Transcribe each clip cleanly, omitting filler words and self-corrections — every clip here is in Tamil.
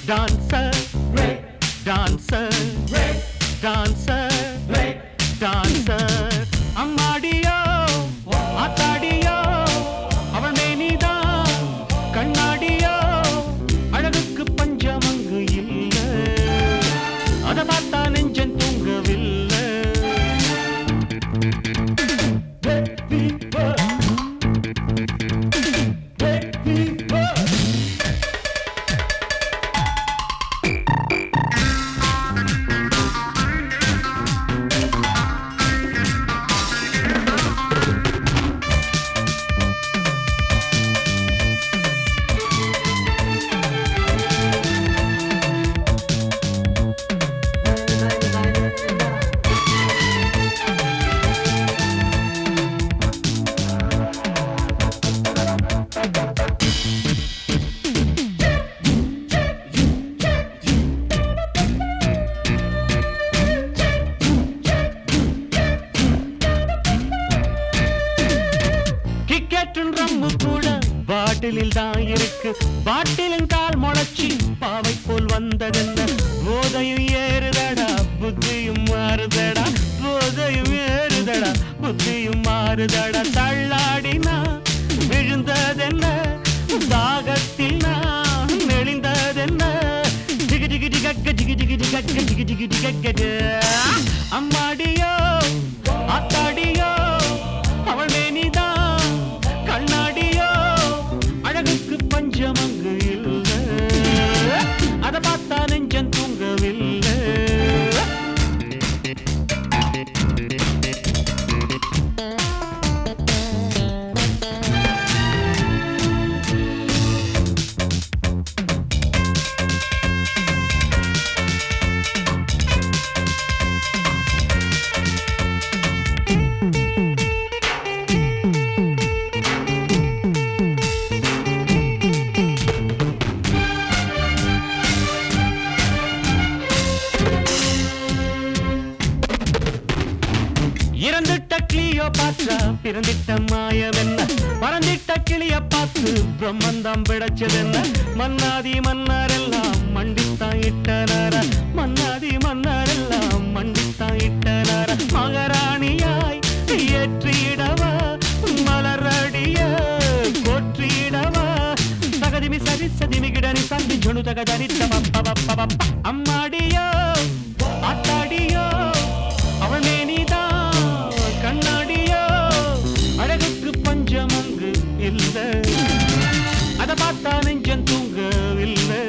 dancer, dancer, dancer, dancer. அம்மாடியோ ஆத்தாடியோ அவள் மேனிதான் கண்ணாடியோ அழகுக்கு பஞ்சம் அங்கு இல்லை அதை பார்த்தா நெஞ்சம் தூங்கவில்லை. ரம்மு கூட பாட்டிலில் தான் இருக்கு. பாட்டிலின் கால் முளைச்சி பாவை போல் வந்ததென்ன? போதையும் ஏறுதடா புத்தியும் மாறுதடா, போதையும் ஏறுதடா புத்தியும் மாறுதடா. தள்ளாடினா விழுந்ததென்ன, தாகத்தில் நான் நெளிந்ததென்ன? ஜிகி ஜிகி ஜிகக்க ஜிகி ஜிகி ஜிகக்க ஜிகி ஜிகி ஜிகக்க. அம்மாடியோ ஆத்தாடியோ அவள் மேனிதான் கண்ணாடியோ அழகுக்கு பஞ்சம் அங்கு இல்லை அதை பார்த்தா நெஞ்சம் தூங்கவில்லை. இறந்துட்ட கிளியோ பாற்றா பிறந்திட்ட மாயவென்ன? பறந்திட்ட கிளிய பார்த்து பிரம்மந்தம் பிடைச்சதென்ன? மன்னாதி மன்னாரெல்லாம் மண்டித்தான் இட்டனார, மன்னாதி மன்னாரெல்லாம் மண்டித்தான் இட்டனார. மகாராணியாய் ஏற்றிடவா மலரடிய போற்றிடவா? சகதிமி சரி சதிமி கிடனி சந்தி ஜொனு தகதனி தப்ப. அம்மாடியோ ஆத்தாடியோ அவள் மேனிதான் கண்ணாடியோ அழகுக்கு பஞ்சம் அங்கு இல்லை அதை பார்த்தா நெஞ்சம் தூங்கவில்லை.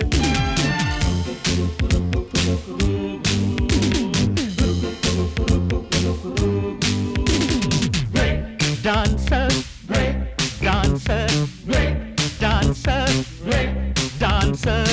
Dancer, dancer, dancer, dancer.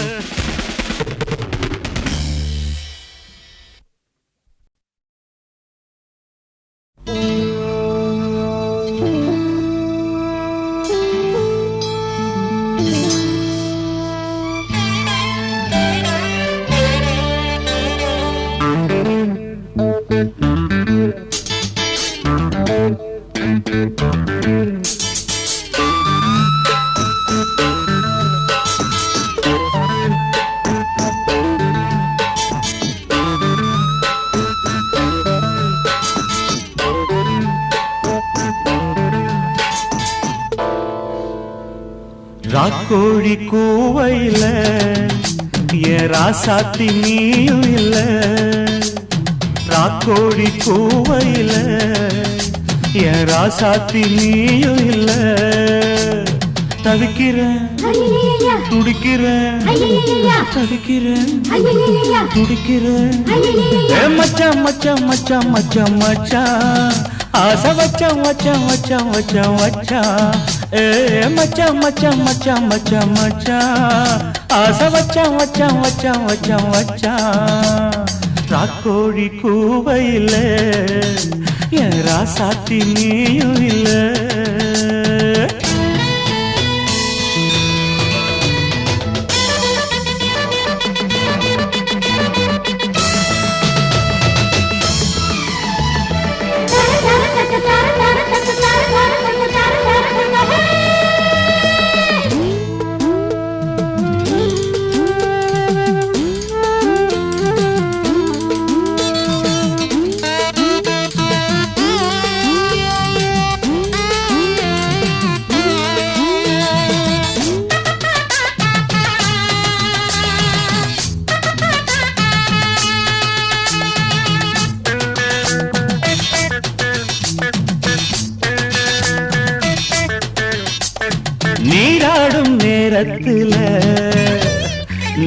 ராக்கோழி கூவையில என் ராசாத்தி நீயும் இல்ல. ராக்கோழி கூவையில என் ராசாத்தி நீயும் இல்ல. தவிக்கிறேன் துடிக்கிறேன் தவிக்கிறேன் துடிக்கிறேன். மச்சான் மச்சான் மச்சான் மச்சான் மச்சான் ஆசை வச்சான் வச்சான் வச்சான் வச்சான் வச்சான். மச்சான் மச்சான் மச்சான் மச்சான் மச்சான் ஆசை வச்சான் வச்சான் வச்சான் வச்சான் வச்சான். ராக்கோழி கூவையில என் ராசாத்தி நீயும் இல்லை.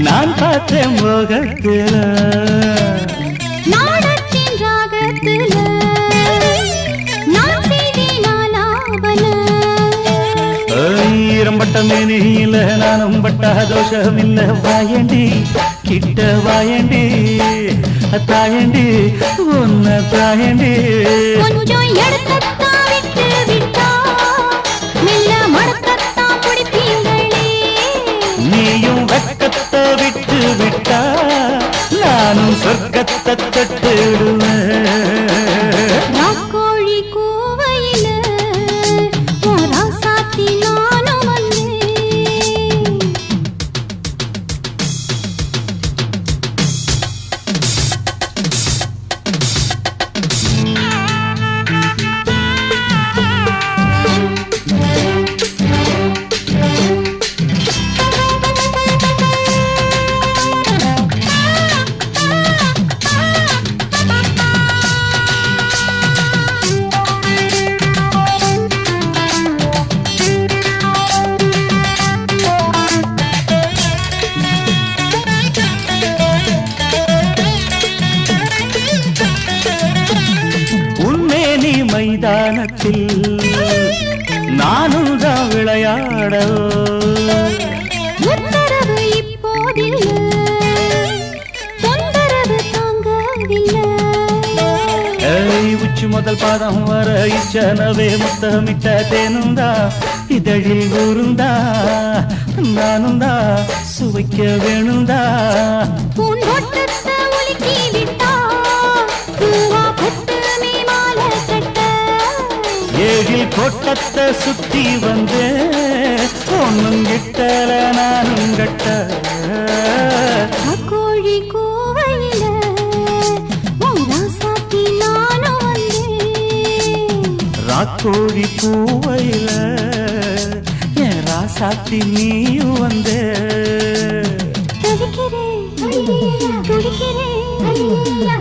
நான் பார்த்தேன் மோகத்துல நாடத்தின் ராகத்துல நான் செய்தேன் ஆலாபன ஈரம்பட்ட மேனியில நானும் பட்ட தோஷமில்ல வாயண்டி கிட்ட வாயண்டி தாயண்டி உன்ன தாயண்டி கொஞ்சம் எடுக்கத்தான் விட்டு விட்டா மெல்ல மடக்கத்தான் பிடிப்பீங்களே நீயும் வெக்கத்தை விட்டு விட்டா நானும் சொர்க்கத்தை தட்டுடுவேன் ராக்கோழி கூவையில ராசாத்தி நானும் வந்தேன் உன்மேனி மைதானத்தில் நானும் தான் விளையாட உத்தரவு இப்போதில்லை தொந்தரவு தாங்கவில்லை உச்சி முதல் பாதம் வர இச்சனவே முத்தமிட்ட தேனுந்தா இதழில் ஊருந்தா நானுந்தா சுவைக்க வேணுந்தா பூந்தோட்டத்தை உலுக்கி விட்டா பூவா பொட்டு நீ மாலை கட்ட ஏழில் கோட்டத்தை சுத்தி வந்து ஒன்னும் கிட்டல நானும் கட்ட கோழி கூவையில ராசாத்தி நானும் வந்தேன் ராக்கோழி பூவையில என் ராசாத்தி நீயும் வந்து துடிக்கிறேன்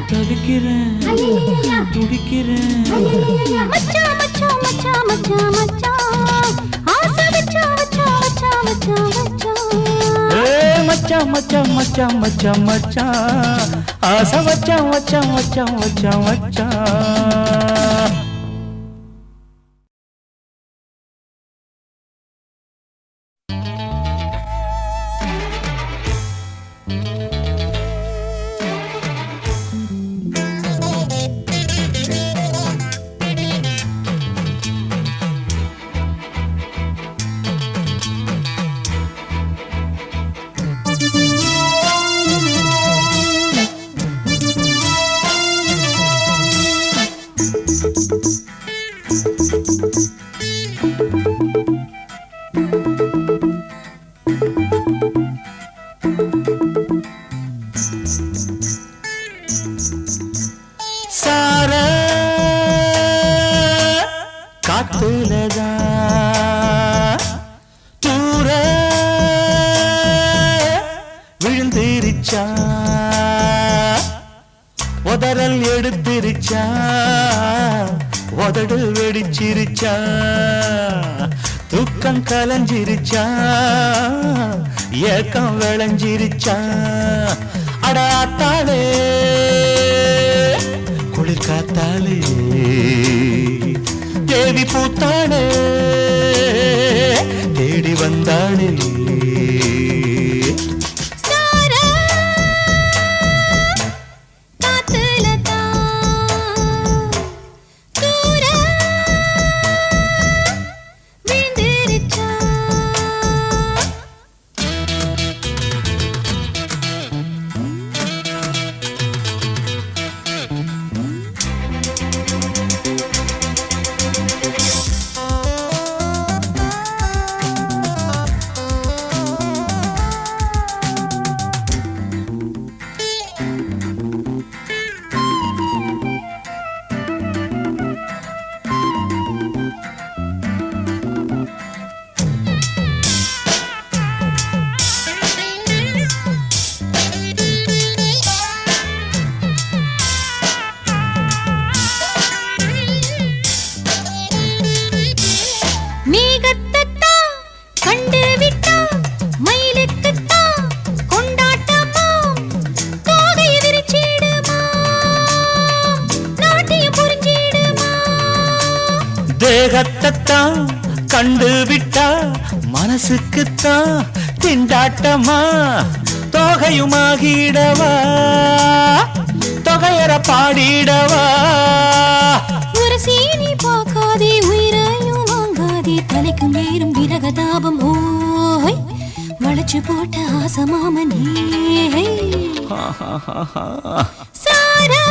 துடிக்கிறேன் துடிக்கிறேன் மச்சான் மச்சான் மச்சான் மச்சான் மச்சான் ஆசை மச்சான் மச்சான் மச்சான் மச்சான் மச்சான் மச்சான் மச்சான் மச்சான் மச்சான் ஆசை மச்சான் மச்சான் மச்சான் மச்சான் மச்சான் சார காத்துலதா தூர விழுந்திருச்சா உதறல் எடுத்திருச்சா உதடு வெடிச்சிருச்சா தூக்கம் கலஞ்சிருச்சா ஏக்கம் விளைஞ்சிருச்சா அடாத்தாளே குளிர் காத்தாளே தேவி பூத்தாளே தேடி வந்தாளே தேகத்தான் கண்டு விட்டா மனசுக்குத்தான் திண்டாட்டமா தொகையுமாகிடவா தொகையற பாடிடவா ஒரு சீனி பார்க்காதே உயிரையும் வாங்காதே தலைக்கு மேலும் விரகதாபம் ஓய் வளைச்சு போட்ட ஆசமாமனே சாரா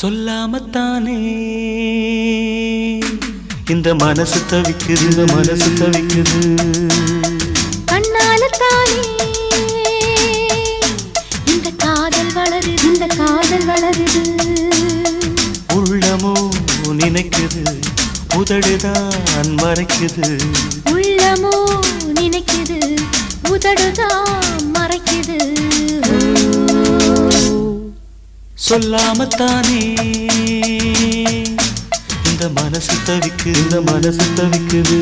சொல்லாமத்தானே இந்த மனசு தவிக்குது இந்த மனசு தவிக்குது கண்ணால தானே இந்த காதல் வளருது இந்த காதல் வளருது உள்ளமோ நினைக்குது உதடுதான் மறைக்குது உள்ளமோ நினைக்குது உதடுதான் மறைக்குது சொல்லாமத்தானே இந்த மனசு தவிக்குது இந்த மனசு தவிக்குது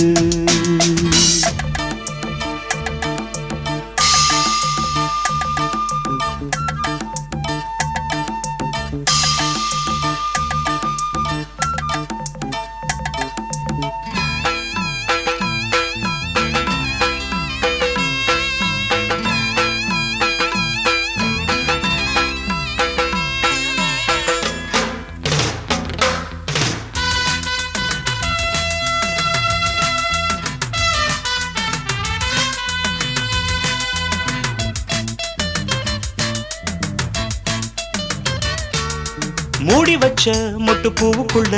மூடி வச்ச மொட்டு பூவுக்குள்ள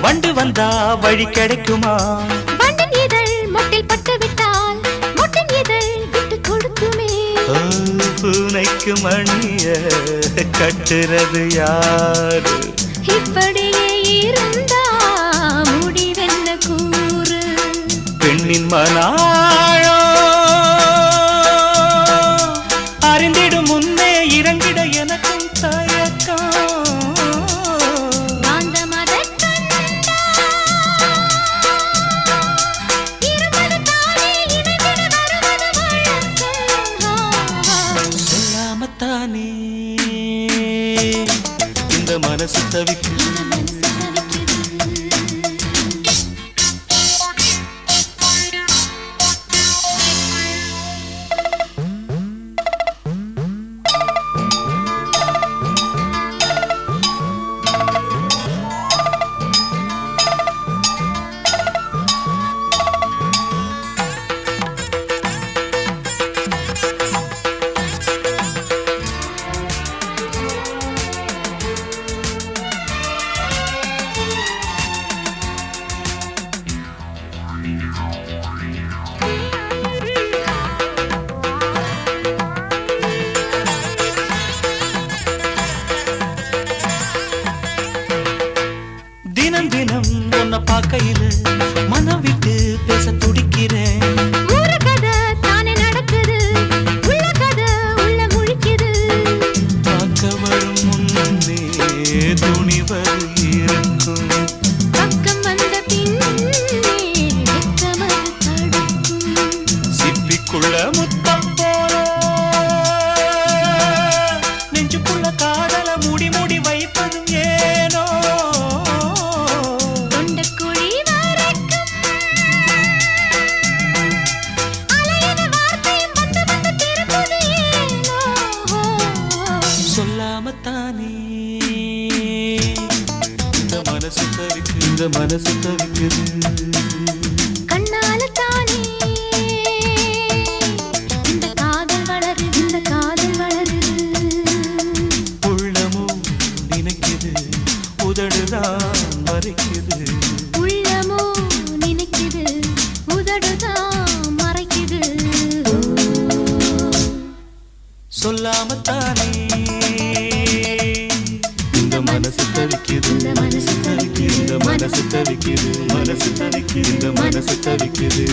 வண்டு வந்தா வழி கிடைக்குமா வண்டின் இதழ் மொட்டில் பட்டு விட்டால் மொட்டின் இதழ் விட்டு கொடுக்குமே பூனைக்கு மணிய கட்டுறது யாரு இப்படியே இருந்தா முடிவென்ன கூறு பெண்ணின் மனாழோ அறிந்திடும் முன்னே இறங்கிட எனக்கும் தயக்கம் இந்த மனசு தவிக்குது தினம் தினம் உன்னை பார்க்கையில மனம் விட்டு பேச துடிக்கிறேன் ஒரு கதை தானே நடக்குது உள்ள கதை உள்ள முழிக்குது பார்க்க வரும் முன்னே துணிவது இருக்கும் பக்கம் வந்த பின்னே வெட்கமது தடுக்கும் சிப்பிக்குள்ள முத்தம் போல நெஞ்சுக்குள்ள காதல மூடி மூடி வைப்பதும் ஏனோ மனசு தவிக்குது இந்த மனசு தவிக்குது கண்ணால தானே இந்த காதல் வளருது இந்த காதல் வளருது உள்ளமோ நினைக்குது உதடுதான் மறைக்குது உள்ளமோ நினைக்குது உதடுதான் மறைக்குது சொல்லாமத்தானே இந்த மனசு தவிக்குது இந்த மனசு தவிக்குது இந்த மனசு தவிக்குது மனசு தவிக்குது இந்த மனசு தவிக்குது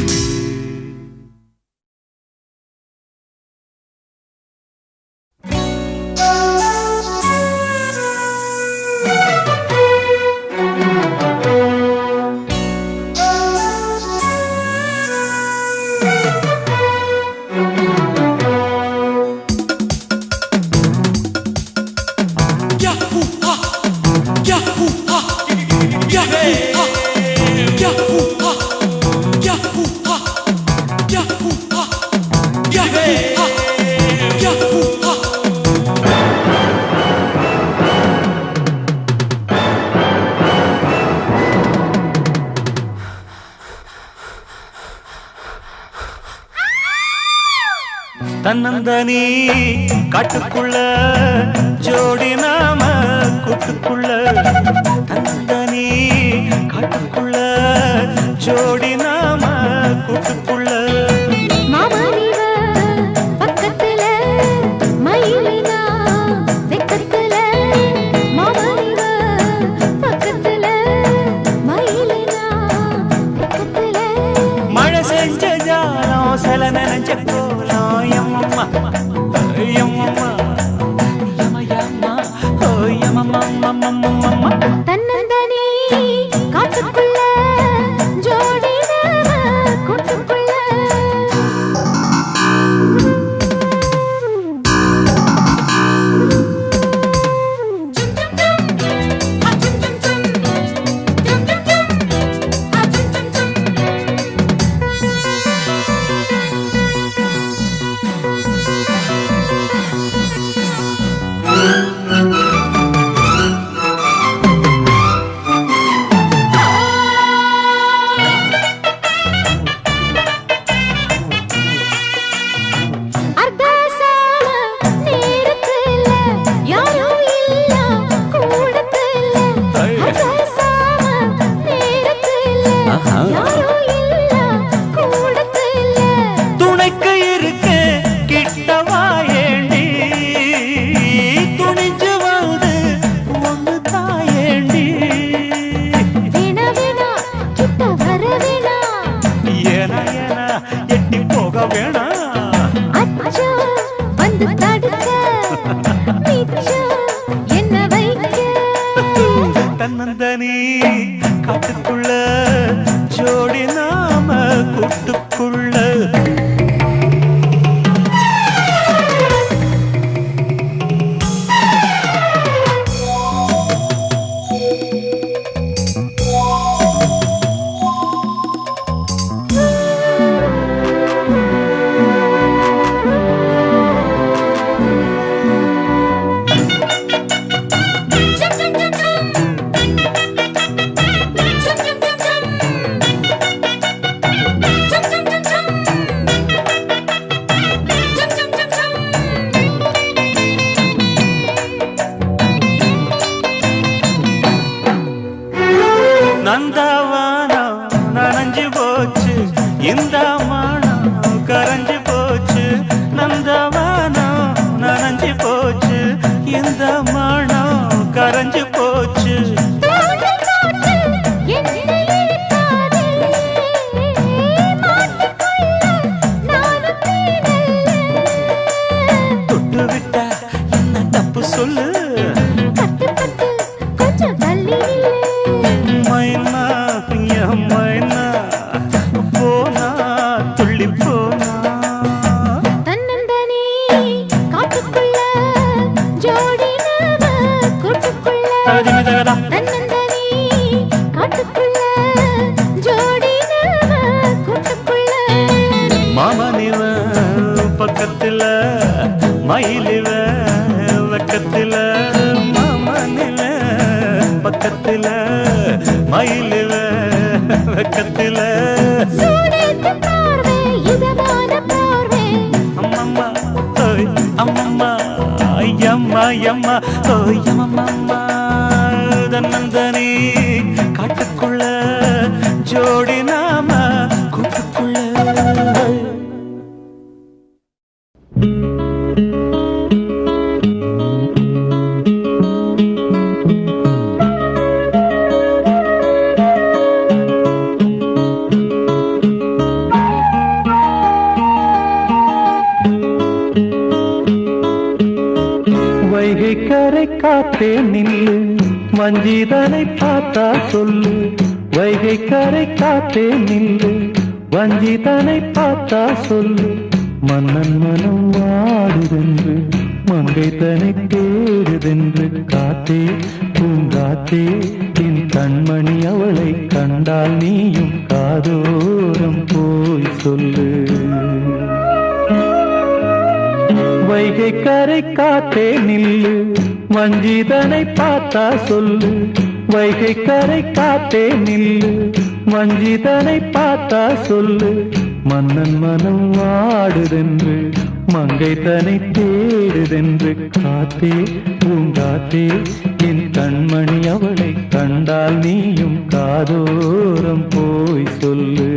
தன்னந்தனி காட்டுக்குள்ள ஜோடி நாம கூட்டுக்குள்ள தன்னந்தனி காட்டுக்குள்ள ஜோடி நாம கூட்டுக்குள்ள மாமனிவ பக்கத்துல மயிலினா வெக்கத்துல மாமனிவ பக்கத்துல மயிலினா வெக்கத்துல மழை செஞ்ச ஜாலம் சில நினைச்ச கோலம் எம்மம்மா எம்மம்மா யமயம்மா ஓ யமம்மம்மம்மம்மம்மா தன்னந்தனி காட்டுக்குள்ள ஜோடி நாம கூட்டுக்குள்ள துணைக்கு இருக்கு கிட்டவா ஏண்டி துணிஞ்சு வந்து ஒன்று தாயேண்டி ஏனா ஏனா எட்டி போக வேணா தன்னந்தனி காட்டுக்குள்ள ஜோடி நாம கூட்டுக்குள்ள நந்தவானம் நனைஞ்சு போச்சு இந்த மானம் கரைஞ்சு போச்சு நந்தவானம் நனைஞ்சு போச்சு இந்த மானம் கரைஞ்சு போச்சு தொட்டு விட்டா என்ன தப்பு சொல்லு மைனா மைனா போனா துள்ளி போனா தன்னந்தனி காட்டுக்குள்ள ஜோடி நாம கூட்டுக்குள்ள மயிலுவ வெக்கத்தில சூடேத்து பார்வை இதமான பார்வை அம்மம்மா ஓய் அம்மம்மா ஐயம்மா யம்மா ஓய் அம்மம்மா தன்னந்தனி காட்டுக்குள்ள ஜோடி நாம கூட்டுக்குள்ள வைகை கரை காத்தே நில்லு வஞ்சிதனை பார்த்தா சொல்லு வைகை கரை காத்தே நில்லு வஞ்சிதனை பார்த்தா சொல்லு மன்னன் மனம் வாடுதென்று மங்கை தனை தேடுதென்று காத்தே பூங்காத்தே என் கண்மணி அவளை கண்டால் நீயும் காதோரம் போய் சொல்லு வைகை கரை காத்தே நில்லு வஞ்சிதனை பார்த்தா சொல்லு வைகை கரை காத்தே நில்லு வஞ்சிதனை பார்த்தா சொல்லு மன்னன் மனம் வாடுதென்று மங்கை தனை தேடுதென்று காத்தே பூங்காத்தே என் கண்மணி அவளை கண்டால் நீயும் காதோரம் போய் சொல்லு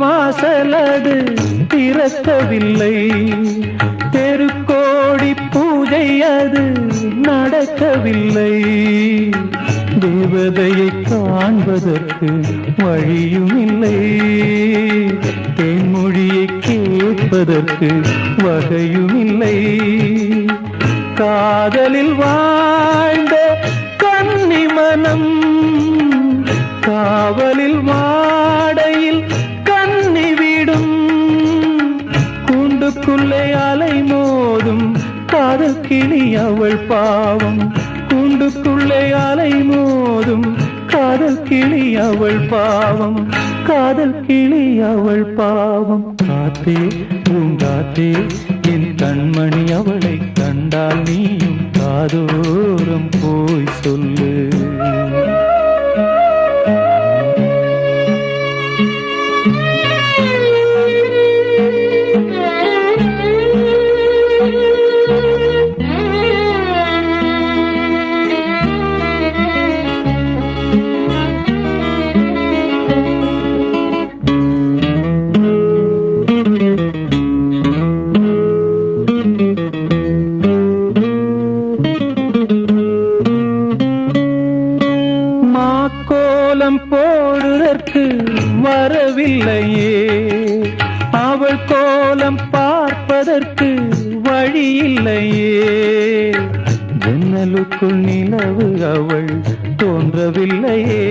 வாசலது திறக்கவில்லை தெருக்கோடி பூஜை அது நடக்கவில்லை தேவதையை காண்பதற்கு வழியும் இல்லை தேன்மொழியை கேட்பதற்கு வகையும் இல்லை காதலில் வாழ்ந்த கன்னி மனம் காவலில் மாடையில் கண்ணிவிடும் கூண்டுக்குள்ளே அலை மோதும் காதல் கிளி அவள் பாவம் கூண்டுக்குள்ளே அலை மோதும் காதல் கிளி அவள் பாவம் காதல் கிளி அவள் பாவம் காத்தே பூங்காத்தே என் கண்மணி அவளை கண்டால் நீயும் காதோரம் போய் சொல்லு கோலம் போடுதற்கு வரவில்லையே அவள் கோலம் பார்ப்பதற்கு வழி இல்லையே ஜன்னலுக்குள் நிலவு அவள் தோன்றவில்லையே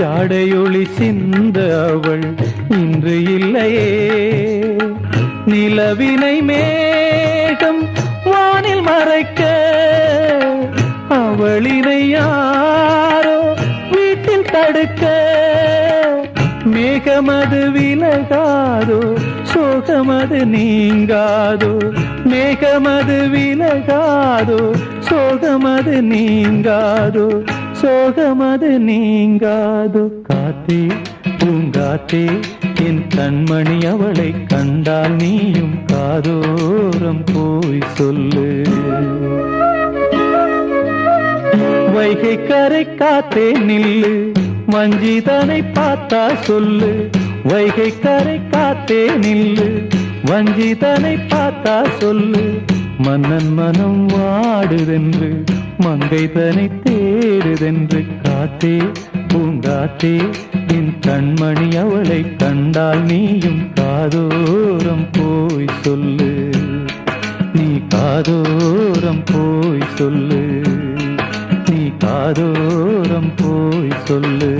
ஜாடையொளி சிந்த அவள் இன்று இல்லையே நிலவினை மேகம் வானில் மறைக்க அவளினை யாரோ வீட்டில் தடுக்க மேகமது விலகாதோ சோகமது நீங்காதோ மேகமது விலகாதோ சோகமது நீங்காதோ சோகமது நீங்காதோ காத்தே பூங்காத்தே என் கண்மணி அவளை கண்டால் நீயும் காதோரம் போய் சொல்லு வைகை கரை காத்தே நில்லு வஞ்சிதனை பார்த்தா சொல்லு வைகை கரை காத்தே நில்லு வஞ்சிதனை பார்த்தா சொல்லு மன்னன் மனம் வாடுதென்று மங்கை தனை தேடுதென்று காத்தே பூங்காத்தே என் கண்மணி அவளை கண்டால் நீயும் காதோரம் போய் சொல்லு நீ காதோரம் போய் சொல்லு நீ காதோரம் போய் சொல்லு